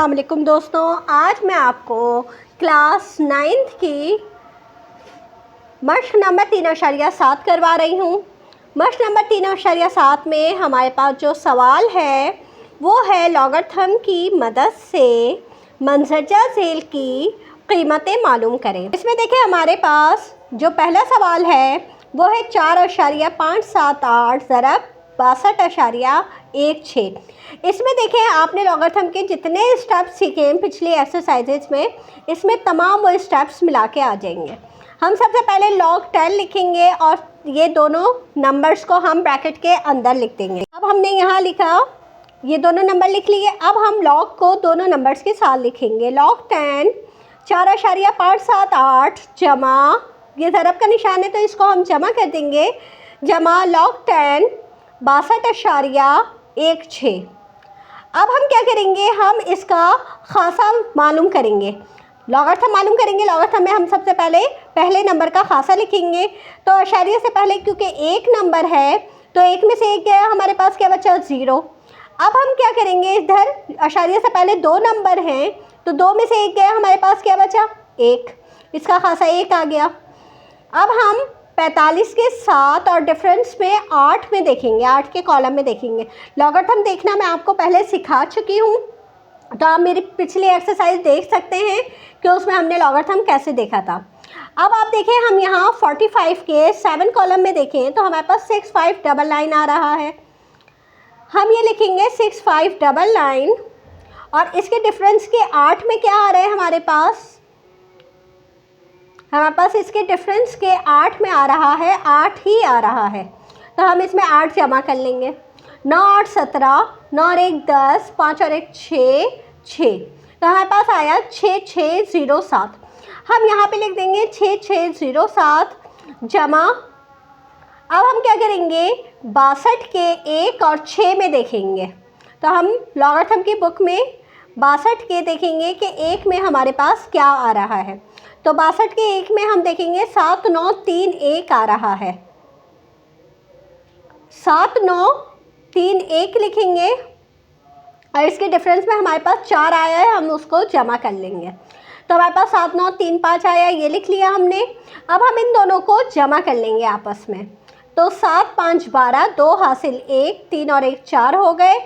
अस्सलाम वालेकुम दोस्तों, आज मैं आपको क्लास 9th की मश्क नंबर 3.7 करवा रही हूँ। मश्क नंबर 3.7 में हमारे पास जो सवाल है वो है लॉगरिथम की मदद से मंजरजा झेल की कीमतें मालूम करें। इसमें देखिए हमारे पास जो पहला सवाल है वो है 4.578 ज़रब 62.16। इसमें देखें आपने लॉगरिथम के जितने स्टेप्स सीखे हैं पिछली एक्सरसाइजेज में, इसमें तमाम वो स्टेप्स मिला के आ जाएंगे। हम सबसे पहले log 10 लिखेंगे और ये दोनों नंबर्स को हम ब्रैकेट के अंदर लिख देंगे। अब हमने यहाँ लिखा, ये दोनों नंबर लिख लिए। अब हम log को दोनों नंबर्स के साथ लिखेंगे। log 10 4.578 जमा, ये ज़रब का निशान है तो इसको हम जमा कर देंगे, जमा log 10 62.16। अब हम क्या करेंगे, हम इसका खासा मालूम करेंगे, लॉगरिथम मालूम करेंगे। लॉगरिथम में हम सबसे पहले नंबर का खासा लिखेंगे। तो अशारिया से पहले क्योंकि एक नंबर है तो एक में से एक गया, हमारे पास क्या बचा 0। अब हम क्या करेंगे, इधर अशारिया से पहले दो नंबर हैं तो दो में से एक गया, हमारे पास क्या बचा 1, इसका खासा 1 आ गया। अब हम 45 के 7 और डिफरेंस में 8 में देखेंगे, 8 के कॉलम में देखेंगे। लॉगरिथम देखना मैं आपको पहले सिखा चुकी हूँ, तो आप मेरी पिछली एक्सरसाइज देख सकते हैं कि उसमें हमने लॉगरिथम कैसे देखा था। अब आप देखें, हम यहाँ 45 के 7 कॉलम में देखें तो हमारे पास 6599 आ रहा है। हम ये लिखेंगे 6599 और इसके डिफरेंस के 8 में क्या आ रहा है हमारे पास इसके डिफरेंस के 8 में आ रहा है, 8 ही आ रहा है। तो हम इसमें 8 जमा कर लेंगे। 9 8 17, 9 और 1 10, 5 और 1 6, 6। तो हमारे पास आया 6607। हम यहाँ पे लिख देंगे 6607 जमा। अब हम क्या करेंगे, 62 के 1 और 6 में देखेंगे। तो हम लॉगरिथम की बुक में 62 के देखेंगे कि 1 में हमारे पास क्या आ रहा है। तो 62 के 1 में हम देखेंगे 7931 आ रहा है। 7931 लिखेंगे और इसके डिफरेंस में हमारे पास 4 आया है, हम उसको जमा कर लेंगे। तो हमारे पास 7935 आया, ये लिख लिया हमने। अब हम इन दोनों को जमा कर लेंगे आपस में। तो 7 5 12, 2 हासिल 1, 3 और 1 4 हो गए,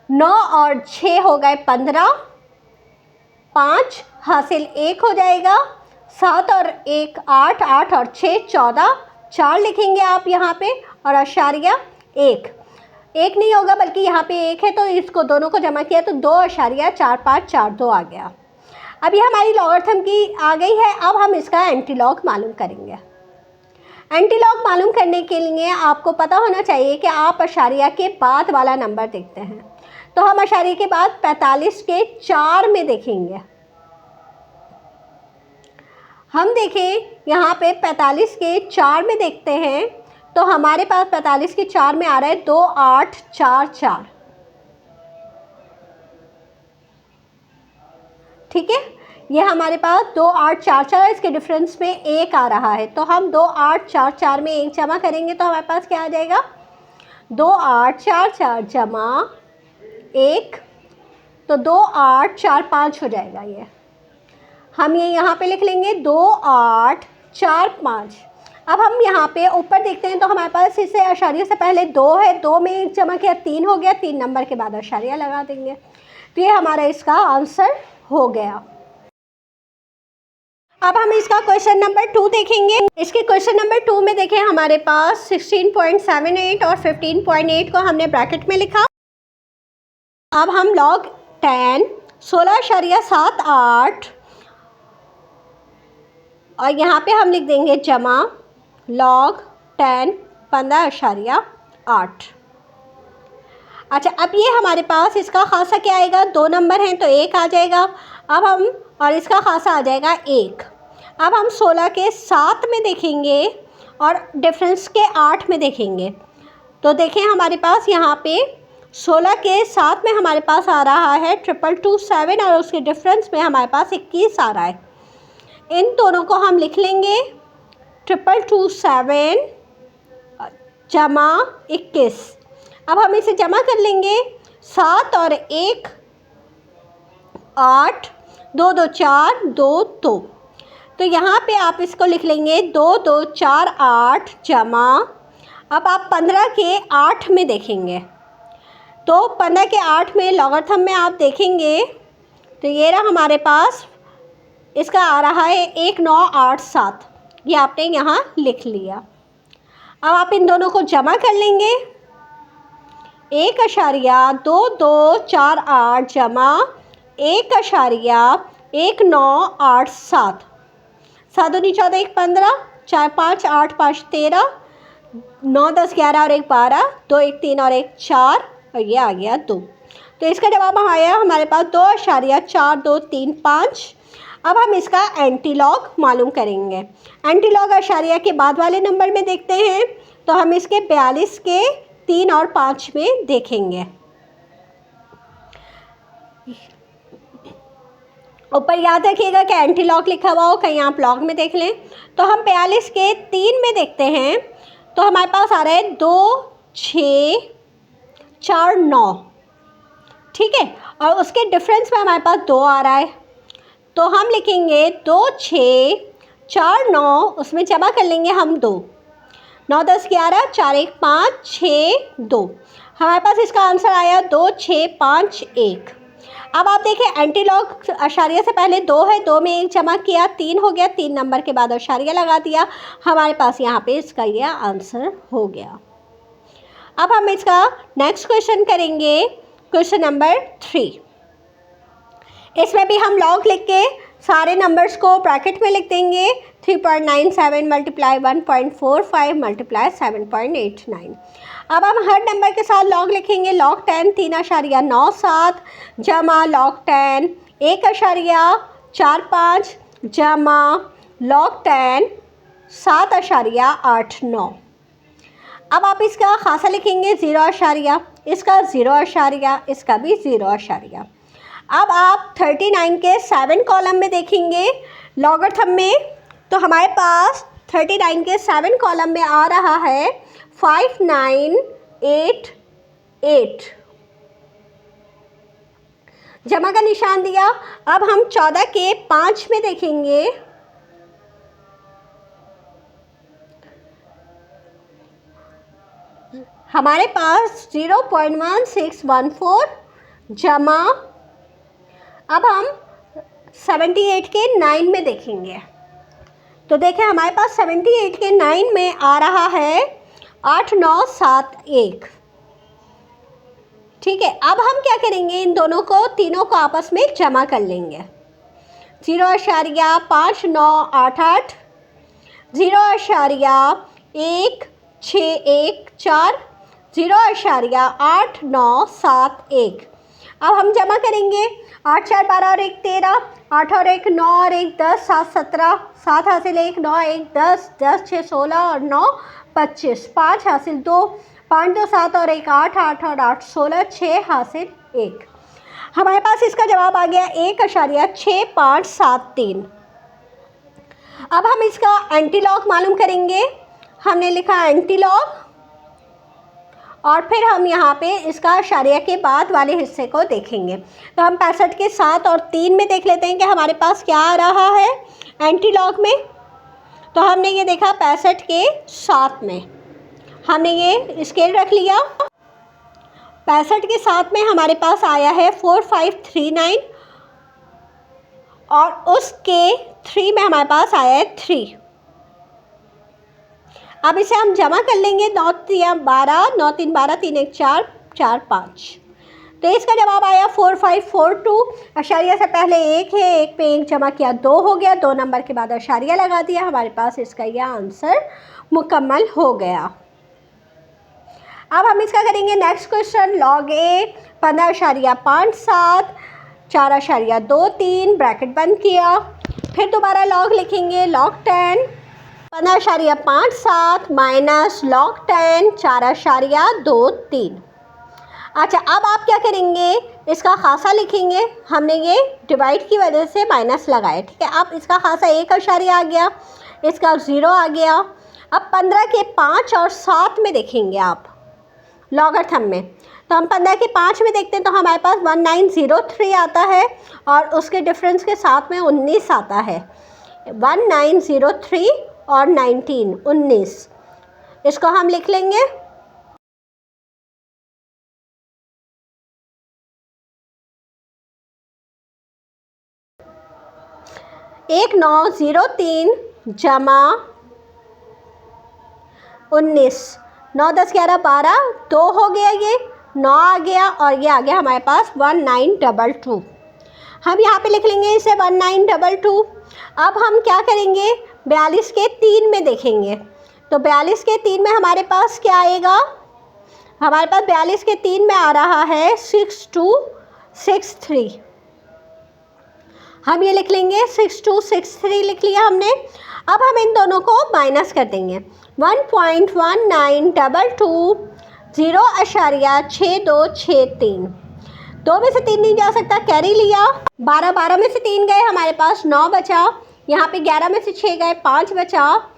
9 और 6 हो गए 15, 5 हासिल 1 हो जाएगा, 7 और 1 8, 8 और 6 14, 4 लिखेंगे आप यहाँ पे और अशारिया 1 नहीं होगा बल्कि यहाँ पे 1 है, तो इसको दोनों को जमा किया तो 2.4542 आ गया। अब ये हमारी लॉगरिथम की आ गई है। अब हम इसका एंटीलॉग मालूम करेंगे। एंटीलॉग मालूम करने के लिए आपको पता होना चाहिए कि आप अशारिया के बाद वाला नंबर देखते हैं। तो हम अशारिया के बाद 45 के 4 में देखेंगे। हम देखें यहाँ पे 45 के 4 में देखते हैं तो हमारे पास 45 के 4 में आ रहा है 2844। ठीक है, ये हमारे पास 2844, इसके डिफरेंस में 1 आ रहा है। तो हम 2844 में 1 जमा करेंगे तो हमारे पास क्या आ जाएगा, 2844 जमा 1, तो 2845 हो जाएगा। ये हम ये यहाँ पे लिख लेंगे 2845। अब हम यहाँ पे ऊपर देखते हैं तो हमारे पास इससे अशारिया से पहले 2 है, 2 में 1 जमा किया 3 हो गया, 3 नंबर के बाद अशारिया लगा देंगे। तो ये हमारा इसका आंसर हो गया। अब हम इसका क्वेश्चन नंबर 2 देखेंगे। इसके क्वेश्चन नंबर 2 में देखें हमारे पास 16.78 और 15.8 को हमने ब्रैकेट में लिखा। अब हम log 10 16.78 और यहाँ पे हम लिख देंगे जमा log 10 15.8। अच्छा, अब ये हमारे पास इसका खासा क्या आएगा, 2 नंबर हैं तो 1 आ जाएगा। अब हम और इसका खासा आ जाएगा 1। अब हम 16 के 7 में देखेंगे और डिफरेंस के 8 में देखेंगे। तो देखें हमारे पास यहाँ पे 16 के 7 में हमारे पास आ रहा है 2227 और उसके डिफरेंस में हमारे पास 21 आ रहा है। इन दोनों को हम लिख लेंगे 2227 जमा 21। अब हम इसे जमा कर लेंगे, 7 और 1 8, 2 2 4, 2 2। तो यहाँ पे आप इसको लिख लेंगे 2 2 4 8 जमा, अब आप 15 के 8 में देखेंगे, तो 15 के 8 में लॉगरिथम में आप देखेंगे तो ये रहा हमारे पास, इसका आ रहा है 1987। ये आपने यहाँ लिख लिया। अब आप इन दोनों को जमा कर लेंगे, 1.2248 जमा 1.1987। 7 दूनी 14, 1 15, 4 5 8 5 13, 9 10 11 और 1 12, 2 1 3 और 1 4, और ये आ गया 2। तो इसका जवाब आया हमारे पास 2.4235। अब हम इसका एंटीलॉग मालूम करेंगे। एंटीलॉग आशारिया के बाद वाले नंबर में देखते हैं, तो हम इसके 42 के 3 और 5 में देखेंगे। ऊपर याद रखिएगा कि एंटीलॉग लिखा हुआ हो, कहीं आप लॉग में देख लें। तो हम 42 के 3 में देखते हैं, तो हमारे पास आ रहा है 2 6 4 9, ठीक है, और उसके डिफरेंस में हमारे पास 2 आ रहा है, तो हम लिखेंगे 2 6 4 9, उसमें जमा कर लेंगे हम 2, 9 10 11, 4 1 5 6 2। हमारे पास इसका आंसर आया 2 6 5 1। अब आप देखें एंटीलॉग अशारिया से पहले 2 है, 2 में 1 जमा किया, 3 हो गया, 3 नंबर के बाद अशारिया लगा दिया, हमारे पास यहाँ पे इसका यह आंसर हो गया। अब हम इसका नेक्स्ट क्वेश्चन करेंगे, क्वेश्चन नंबर 3। इसमें भी हम लॉग लिख के सारे नंबर्स को ब्रैकेट में लिख देंगे। 3.97 मल्टीप्लाई 1.45 मल्टीप्लाई 7.89। अब हम हर नंबर के साथ लॉग लिखेंगे। लॉग 10 3.97 जमा लॉग 10 1.45 जमा लॉग 10 7.89। अब आप इसका खासा लिखेंगे 0, इसका 0, इसका भी 0। अब आप 39 के 7 कॉलम में देखेंगे लॉगरिथम में, तो हमारे पास 39 के 7 कॉलम में आ रहा है 5988। जमा का निशान दिया। अब हम 14 के 5 में देखेंगे, हमारे पास 0.1614 जमा, अब हम 78 के 9 में देखेंगे, तो देखें हमारे पास 78 के 9 में आ रहा है 8971। ठीक है, अब हम क्या करेंगे, इन दोनों को तीनों को आपस में जमा कर लेंगे। 0.5988, 0.1614, 0.8971। अब हम जमा करेंगे 8 4 12 और 1 13, 8 और 1 9 और 1 10, 7 17, 7 हासिल 1 9 1 10, 10 6 16 और 9 25, 5 हासिल 2, 5 2 7 और 1 8, 8 और 8 16, 6 हासिल 1। हमारे पास इसका जवाब आ गया 1.6573। अब हम इसका एंटीलॉग मालूम करेंगे। हमने लिखा एंटीलॉग, और फिर हम यहाँ पे इसका अशारिया के बाद वाले हिस्से को देखेंगे। तो हम 65 के 7 और 3 में देख लेते हैं कि हमारे पास क्या आ रहा है एंटीलॉग में। तो हमने ये देखा 65 के 7 में, हमने ये स्केल रख लिया। 65 के 7 में हमारे पास आया है 4539, और उसके 3 में हमारे पास आया है 3। अब इसे हम जमा कर लेंगे। 9 3 12, 9 3 12, 3 1 4, 4 5। तो इसका जवाब आया 4542। अशारिया से पहले 1 है, 1 पे 1 जमा किया 2 हो गया, 2 नंबर के बाद अशारिया लगा दिया, हमारे पास इसका यह आंसर मुकम्मल हो गया। अब हम इसका करेंगे नेक्स्ट क्वेश्चन। लॉग ए 15.57, 4.23, ब्रैकेट बंद किया, फिर दोबारा लॉग लिखेंगे। Log 10 15.57 minus log 10 4.23। अच्छा, अब आप क्या करेंगे, इसका खासा लिखेंगे। हमने ये डिवाइड की वजह से माइनस लगाया, ठीक है। अब इसका खासा 1 आ गया, इसका 0 आ गया। अब 15 के 5 और 7 में देखेंगे आप लॉगरिथम में। तो हम 15 के 5 में देखते हैं तो हमारे पास 1903 आता है और उसके डिफरेंस के साथ में 19 आता है। 1903 और 19 इसको हम लिख लेंगे। एक 903 जमा 19, 9 10 11 12, 2 हो गया, ये 9 आ गया और ये आ गया हमारे पास 1922। हम यहाँ पे लिख लेंगे इसे 1922। अब हम क्या करेंगे, 42 के 3 में देखेंगे। तो 42 के 3 में हमारे पास क्या आएगा, हमारे पास 42 के 3 में आ रहा है 6263। हम ये लिख लेंगे 6263 लिख लिया हमने। अब हम इन दोनों को माइनस कर देंगे। 1.1922 0.6263, 2 में से 3 नहीं जा सकता, कैरी लिया। 12 में से 3 गए, हमारे पास 9 बचा। यहाँ पे 11 में से 6 गए, 5 बचा,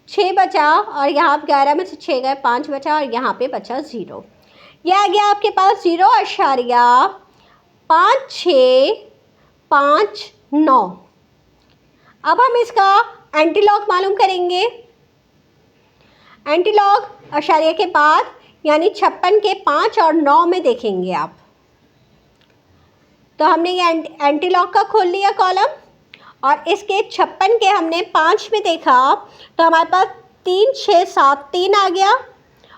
6 बचा और यहाँ 11 में से 6 गए, 5 बचा और यहाँ पे बचा 0। यह आ गया आपके पास 0.5659। अब हम इसका एंटीलॉग मालूम करेंगे। एंटीलॉग अशारिया के बाद यानी 56 के 5 और 9 में देखेंगे आप। तो हमने ये एंटीलॉग का खोल लिया कॉलम और इसके 56 के हमने 5 में देखा तो हमारे पास 3673 आ गया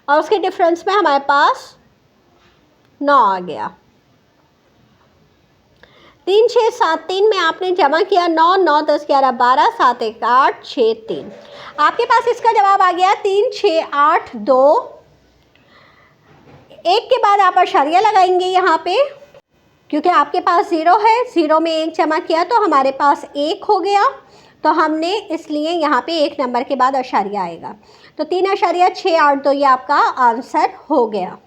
और उसके डिफरेंस में हमारे पास 9 आ गया। 3673 में आपने जमा किया 9, 9 10 11 12, 7 1 8 6 3। आपके पास इसका जवाब आ गया 3682। एक के बाद आप अशारिया लगाएंगे यहाँ पे, क्योंकि आपके पास 0 है, 0 में 1 जमा किया तो हमारे पास 1 हो गया। तो हमने इसलिए यहाँ पे 1 नंबर के बाद अशारिया आएगा। तो 3.682 ये आपका आंसर हो गया।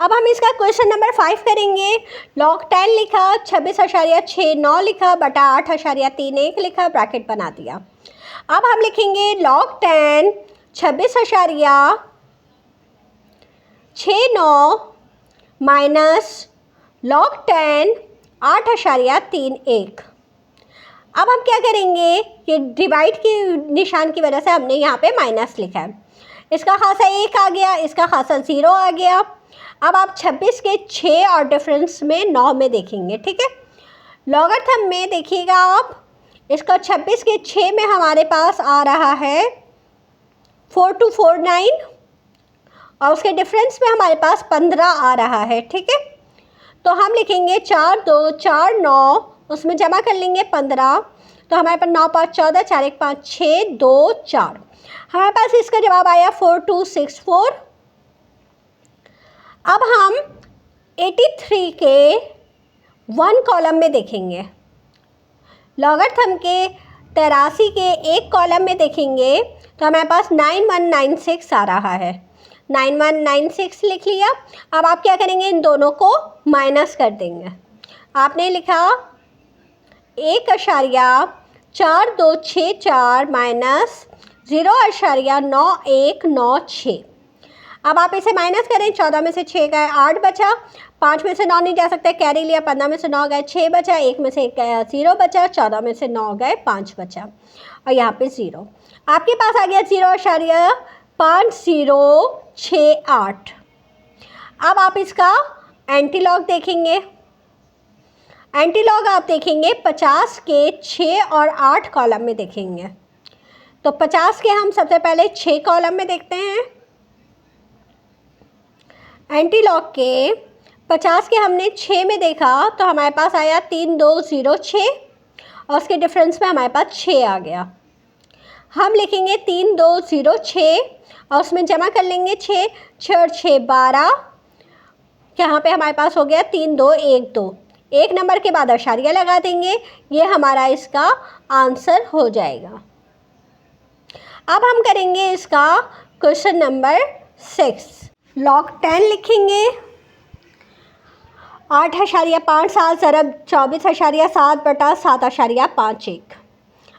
अब हम इसका क्वेश्चन नंबर 5 करेंगे। log 10 लिखा, 26.69 लिखा बटा 8.31 लिखा, ब्रैकेट बना दिया। अब हम लिखेंगे log 10 26.69 माइनस log 10 8.31। अब हम क्या करेंगे, ये डिवाइड की निशान की वजह से हमने यहाँ पे माइनस लिखा है। इसका खासा 1 आ गया, इसका खासा 0 आ गया। अब आप 26 के 6 और डिफरेंस में 9 में देखेंगे, ठीक है। लॉगरिथम में देखिएगा आप, इसका 26 के 6 में हमारे पास आ रहा है 4249 और उसके डिफरेंस में हमारे पास 15 आ रहा है, ठीक है। तो हम लिखेंगे 4 2 4 9, उसमें जमा कर लेंगे 15, तो हमारे पास 9 5 14, 4 1 5 6 2 4। हमारे पास इसका जवाब आया 4264। अब हम 83 के 1 कॉलम में देखेंगे। लॉगरिथम के 83 के 1 कॉलम में देखेंगे तो हमारे पास 9196 आ रहा है। 9196 लिख लिया। अब आप क्या करेंगे, इन दोनों को माइनस कर देंगे। आपने लिखा 1.4264 माइनस 0.9196। अब आप इसे माइनस करें, 14 में से 6 गए, 8 बचा, 5 में से 9 नहीं जा सकता, कैरी लिया, 15 में से 9 गए, 6 बचा, 1 में से 0 बचा, 14 में से 9 गए, 5 बचा और यहाँ पे 0। आपके पास आ गया 0.5068। अब आप इसका एंटीलॉग देखेंगे। एंटीलॉग आप देखेंगे 50 के 6 और 8 कॉलम में देखेंगे। तो 50 के हम सबसे पहले 6 कॉलम में देखते हैं। एंटीलॉग के 50 के हमने 6 में देखा तो हमारे पास आया 3206 और उसके डिफरेंस में हमारे पास 6 आ गया। हम लिखेंगे 3206 और उसमें जमा कर लेंगे 6, 6 और 6 12, यहाँ पे हमारे पास हो गया 3212। 1 नंबर के बाद अशारिया लगा देंगे, ये हमारा इसका आंसर हो जाएगा। अब हम करेंगे इसका क्वेश्चन नंबर 6। log 10 लिखेंगे, 8.57 ज़रब 24.7 बटा 7.51।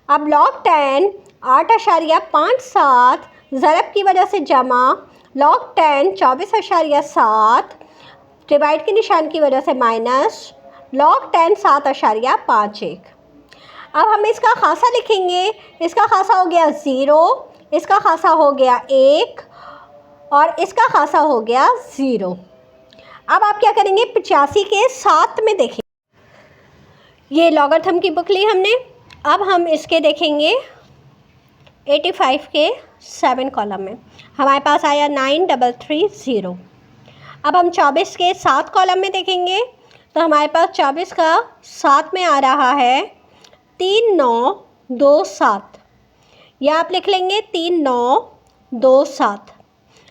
अब log 10 8.57 ज़रब की वजह से जमा, log 10 24.7 डिवाइड के निशान की वजह से माइनस, log 10 7.51। अब हम इसका खासा लिखेंगे। इसका खासा हो गया 0, इसका खासा हो गया 1 और इसका खासा हो गया 0। अब आप क्या करेंगे, 85 के 7 में देखें। ये लॉगरिथम की बुक ली हमने। अब हम इसके देखेंगे 85 के 7 कॉलम में हमारे पास आया 9330। अब हम 24 के 7 कॉलम में देखेंगे तो हमारे पास 24 का 7 में आ रहा है 3927, या आप लिख लेंगे 3927।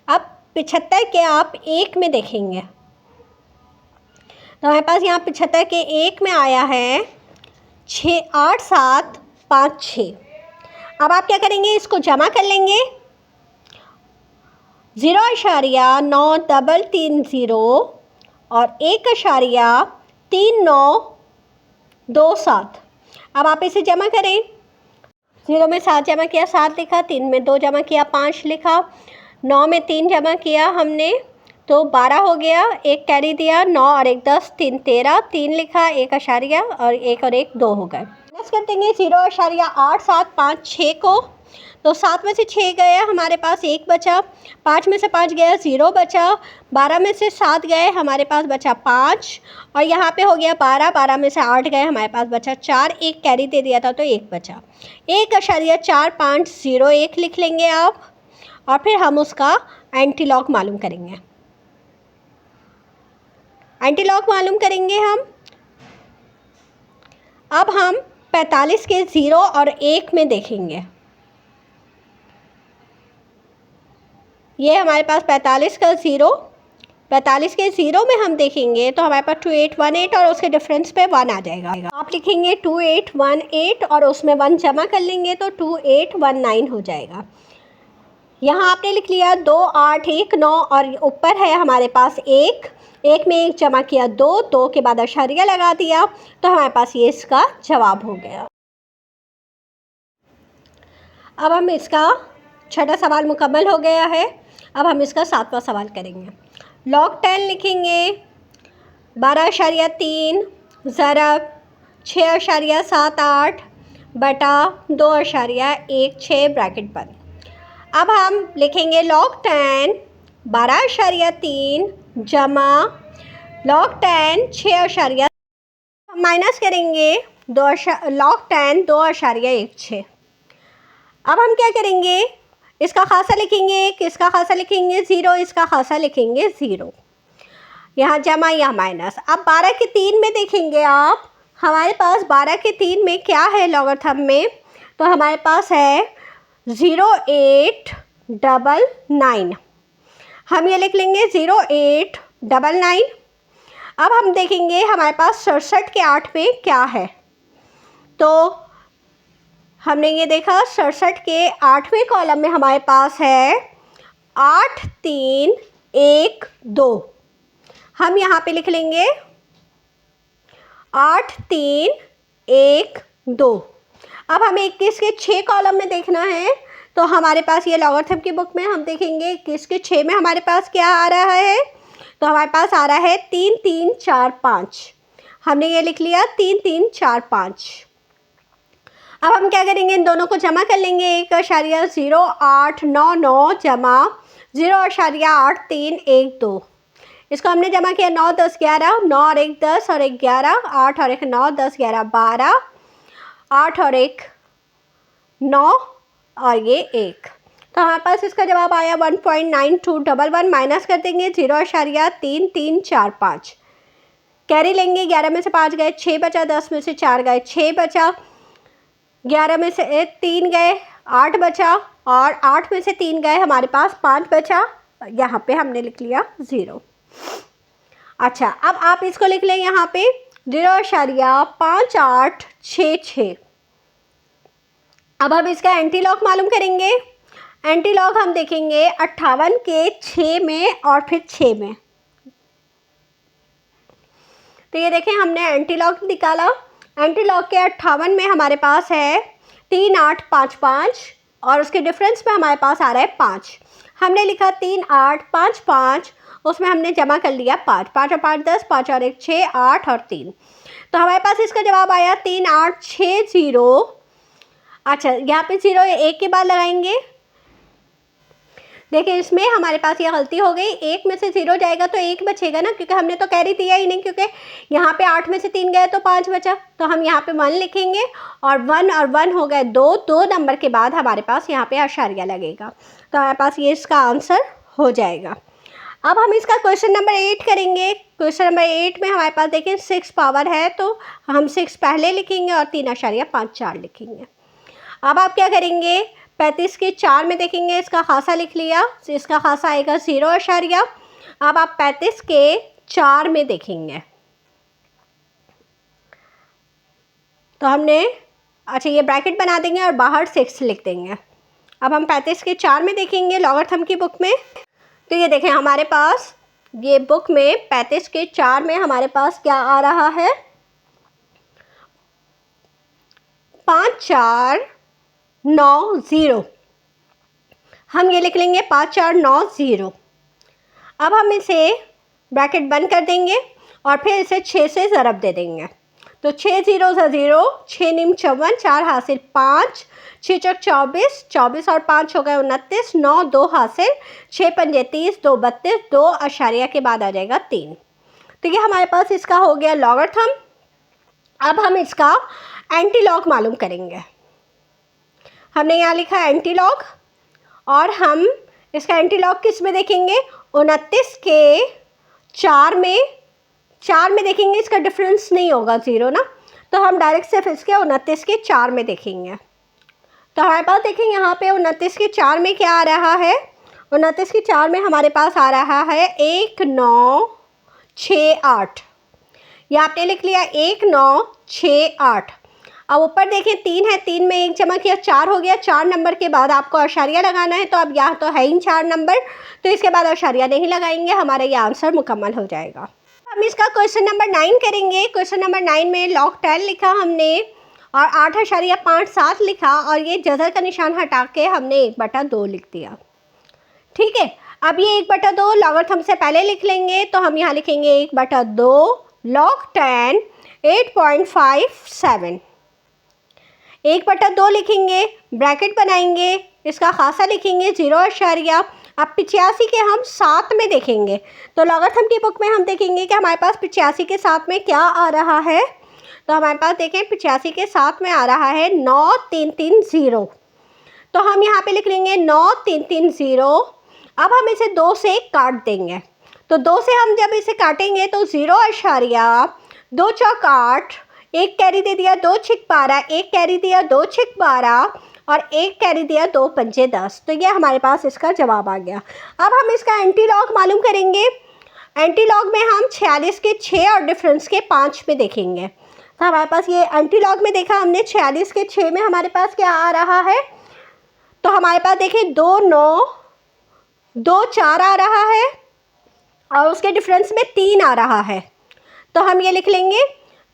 अब 75 के आप 1 में देखेंगे तो हमारे पास यहाँ 75 के 1 में आया है 8756। अब आप क्या करेंगे, इसको जमा कर लेंगे। 0.9330 और 1.3927। अब आप इसे जमा करें। 0 में 7 जमा किया 7 लिखा, 3 में 2 जमा किया 5 लिखा, 9 में 3 जमा किया हमने तो 12 हो गया, 1 कैरी दिया, 9 और 1 10, 3 13, 3 लिखा, 1 अशारिया और 1 और 1 2 हो गए। माइनस कर देंगे 0.8756 को, तो 7 में से 6 गया हमारे पास 1 बचा, 5 में से 5 गया 0 बचा, 12 में से 7 गए हमारे पास बचा 5 और यहाँ पे हो गया 12, 12 में से 8 गए हमारे पास बचा 4, 1 कैरी दे दिया था तो 1 बचा। 1.4501 लिख लेंगे आप और फिर हम उसका एंटी लॉग मालूम करेंगे। एंटी लॉग मालूम करेंगे हम। अब हम 45 के 0 और 1 में देखेंगे। ये हमारे पास 45 का 0, 45 के 0 में हम देखेंगे तो हमारे पास 2818 और उसके डिफरेंस पे 1 आ जाएगा। आप लिखेंगे 2818 और उसमें 1 जमा कर लेंगे तो 2819 हो जाएगा। यहाँ आपने लिख लिया 2819 और ऊपर है हमारे पास 1 में 1 जमा किया 2 के बाद अशारिया लगा दिया तो हमारे पास ये इसका जवाब हो गया। अब हम इसका छठा सवाल मुकम्मल हो गया है। अब हम इसका 7वां सवाल करेंगे। log 10 लिखेंगे 12.3 ज़रब 6.78 बटा 2.16 ब्रैकेट बंद। अब हम लिखेंगे log 10 12.3 जमा log 10 6., माइनस करेंगे log 10 2.16। अब हम क्या करेंगे, इसका खासा लिखेंगे 1, इसका खासा लिखेंगे 0, इसका खासा लिखेंगे 0, यहाँ जमा यहाँ माइनस। अब 12 के 3 में देखेंगे आप, हमारे पास 12 के 3 में क्या है लॉगरिथम में, तो हमारे पास है 0899। हम ये लिख लेंगे 0899। अब हम देखेंगे हमारे पास 67 के 8 में क्या है, तो हमने ये देखा 67 के 8वें कॉलम में हमारे पास है 8312। हम यहाँ पे लिख लेंगे 8312। अब हमें 21 के 6 कॉलम में देखना है तो हमारे पास ये लॉगरिथम की बुक में हम देखेंगे 21 के 6 में हमारे पास क्या आ रहा है, तो हमारे पास आ रहा है 3345। हमने ये लिख लिया 3345। अब हम क्या करेंगे, इन दोनों को जमा कर लेंगे। 1.0899 जमा 0.8312। इसको हमने जमा किया 9 10 11, 9 और 1 10 और 1 11, 8 और 1 9 10 11 12, 8 और 1 9 और ये 1, तो हमारे पास इसका जवाब आया 1.9211। माइनस कर देंगे 0.3345। कैरी लेंगे, 11 में से 5 गए 6 बचा, 10 में से 4 गए 6 बचा, 11 में से 3 गए 8 बचा और 8 में से 3 गए हमारे पास 5 बचा। यहाँ पे हमने लिख लिया 0। अच्छा, अब आप इसको लिख लें यहाँ पे 0.5866। अब हम इसका एंटी लॉग मालूम करेंगे। एंटी लॉग हम देखेंगे 58 के 6 में और फिर 6 में। तो ये देखें हमने एंटी लॉग निकाला। एंटी लॉग के 58 में हमारे पास है 3 8 5 5 और उसके डिफरेंस में हमारे पास आ रहा है 5। हमने लिखा 3 8 5 5, उसमें हमने जमा कर लिया 5, 5 और 5 10, 5 और 1 6, 8 और 3। तो हमारे पास इसका जवाब आया 3 8 6 0। अच्छा, यहाँ पे 0 1 के बाद लगाएंगे। देखिए इसमें हमारे पास ये गलती हो गई, 1 में से 0 जाएगा तो 1 बचेगा ना, क्योंकि हमने तो कैरी दिया ही नहीं, क्योंकि यहाँ पे 8 में से 3 गए तो 5 बचा। तो हम यहाँ पे 1 लिखेंगे और 1 और 1 हो गए 2, 2 नंबर के बाद हमारे पास यहाँ पे आशारिया लगेगा। तो हमारे पास ये इसका आंसर हो जाएगा। अब हम इसका क्वेश्चन नंबर 8 करेंगे। क्वेश्चन नंबर 8 में हमारे पास देखिए 6 पावर है, तो हम 6 पहले लिखेंगे और 3.54 लिखेंगे। अब आप क्या करेंगे, 35 के 4 में देखेंगे, इसका खासा लिख लिया, इसका खासा आएगा 0. अब आप 35 के 4 में देखेंगे तो हमने, अच्छा ये ब्रैकेट बना देंगे और बाहर 6 लिख देंगे। अब हम 35 के 4 में देखेंगे लॉगरिथम की बुक में, तो ये देखें हमारे पास ये बुक में 35 के 4 में हमारे पास क्या आ रहा है, 5 4 9 0। हम ये लिख लेंगे 5 4 9 0। अब हम इसे ब्रैकेट बंद कर देंगे और फिर इसे 6 से ज़रब दे देंगे। तो 6 0 0, 6 9 54, 4 हासिल 5, 6 चौक 24, 24 और 5 हो गए 29, 9 2 हासिल, 6 पंजे 30, 2 32, 2 आशारिया के बाद आ जाएगा 3। तो ये हमारे पास इसका हो गया लॉगरिथम। अब हम इसका एंटीलॉग मालूम करेंगे। हमने यहाँ लिखा एंटीलॉग और हम इसका एंटीलॉग किस में देखेंगे, 29 के 4 में देखेंगे। इसका डिफरेंस नहीं होगा 0 ना, तो हम डायरेक्ट सिर्फ इसके 29 के 4 में देखेंगे। तो हमारे पास देखेंगे यहाँ पे 29 के 4 में क्या आ रहा है, 29 के 4 में हमारे पास आ रहा है 1 9 6 8। ये आपने लिख लिया 1 9 6 8। अब ऊपर देखें 3 है, 3 में 1 जमा किया 4 हो गया। 4 नंबर के बाद आपको आशारिया लगाना है, तो अब यहाँ तो है ही 4 नंबर, तो इसके बाद आशारिया नहीं लगाएंगे, हमारा ये आंसर मुकम्मल हो जाएगा। हम इसका क्वेश्चन नंबर 9 करेंगे। क्वेश्चन नंबर 9 में log 10 लिखा हमने और 8.5 7 लिखा और ये जज़र का निशान हटा के हमने 1/2 लिख दिया। ठीक है, अब ये 1/2 लॉगरिथम से पहले लिख लेंगे, तो हम यहाँ लिखेंगे 1/2 log 10 8.57। 1/2 लिखेंगे, ब्रैकेट बनाएंगे, इसका खासा लिखेंगे 0. अब 85 के हम 7 में देखेंगे, तो लॉगरिथम की बुक में हम देखेंगे कि हमारे पास 85 के 7 में क्या आ रहा है। तो हमारे पास देखें 85 के 7 में आ रहा है 9 3 3 0। तो हम यहाँ पे लिख लेंगे 9 3 3 0। अब हम इसे 2 से काट देंगे, तो 2 से हम जब इसे काटेंगे तो 0.2 चौक 8, 1 कैरी दे दिया 2 छिक 12, 1 कैरी दिया 2 छिक 12 और 1 कैरी दिया 2 पंजे 10। तो ये हमारे पास इसका जवाब आ गया। अब हम इसका एंटीलॉग मालूम करेंगे। एंटीलॉग में हम 46 के 6 और डिफरेंस के 5 में देखेंगे। तो हमारे पास ये एंटीलॉग में देखा हमने 46 के 6 में हमारे पास क्या आ रहा है, तो हमारे पास देखें 2 9 2 4 आ रहा है और उसके डिफरेंस में 3 आ रहा है। तो हम ये लिख लेंगे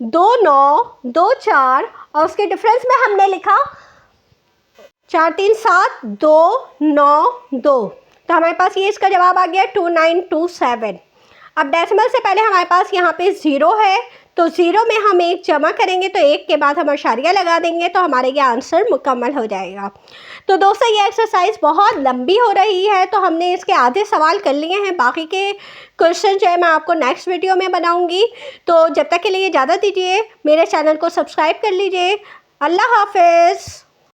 2 9 2 4 और उसके डिफरेंस में हमने लिखा 4 3 7 2 9 2। तो हमारे पास ये इसका जवाब आ गया 2927। अब डेसिमल से पहले हमारे पास यहाँ पे 0 है, तो 0 में हम 1 जमा करेंगे, तो 1 के बाद हम आशारिया लगा देंगे, तो हमारे ये आंसर मुकम्मल हो जाएगा। तो दोस्तों ये एक्सरसाइज बहुत लंबी हो रही है, तो हमने इसके आधे सवाल कर लिए हैं, बाकी के क्वेश्चन जो है मैं आपको नेक्स्ट वीडियो में बनाऊंगी। तो जब तक के लिए इजाज़त दीजिए, मेरे चैनल को सब्सक्राइब कर लीजिए। अल्लाह हाफिज़।